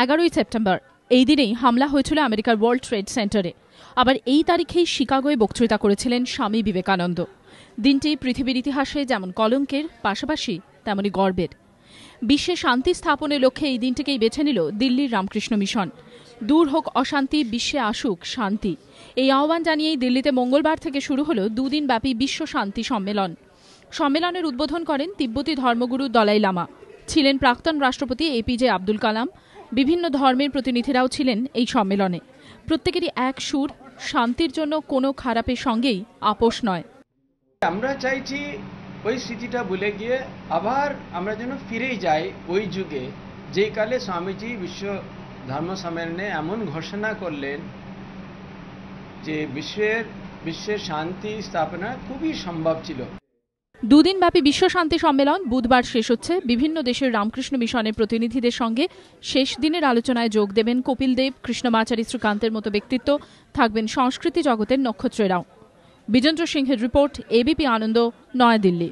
11ই September এই দিনেই হামলা হয়েছিল আমেরিকার ওয়ার্ল্ড ট্রেড সেন্টারে। আবার এই তারিখেই শিকাগোয় বক্তৃতা করেছিলেন স্বামী বিবেকানন্দ। দিনটি পৃথিবীর ইতিহাসে যেমন কলঙ্কের পাশাপাশি তেমনি গর্বের। বিশ্বে শান্তি স্থাপনের লক্ষ্যে এই দিনটিকেই বেছে নিল দিল্লির রামকৃষ্ণ মিশন। দূর হোক অশান্তি, বিশ্বে আসুক শান্তি, এই আহ্বান জানিয়েই দিল্লিতে মঙ্গলবার থেকে শুরু হল দুদিনব্যাপী বিশ্ব শান্তি সম্মেলন। সম্মেলনের উদ্বোধন করেন তিব্বতী ধর্মগুরু দলাই লামা, ছিলেন প্রাক্তন রাষ্ট্রপতি এপিজে আব্দুল কালাম। বিভিন্ন ধর্মের প্রতিনিধিরাও ছিলেন এই সম্মেলনে। প্রত্যেকেরই এক সুর, শান্তির জন্য কোনো খারাপের সঙ্গেই আপোষ নয়। আমরা চাইছি ওই স্মৃতিটা ভুলে গিয়ে আবার আমরা যেন ফিরেই যাই ওই যুগে, যেই কালে স্বামীজি বিশ্ব ধর্ম সম্মেলনে এমন ঘোষণা করলেন যে বিশ্বের শান্তি স্থাপনা খুবই সম্ভব ছিল। দুদিনব্যাপী বিশ্ব শান্তি সম্মেলন বুধবার শেষ হচ্ছে। বিভিন্ন দেশের রামকৃষ্ণ মিশনের প্রতিনিধিদের সঙ্গে শেষ দিনের আলোচনায় যোগ দেবেন কপিল দেব, কৃষ্ণমাচারী শ্রীকান্তের মতো ব্যক্তিত্ব, থাকবেন সংস্কৃতি জগতের নক্ষত্রেরাও। বিজেন্দ্র সিংহের রিপোর্ট, এবিপি আনন্দ, নয়াদিল্লি।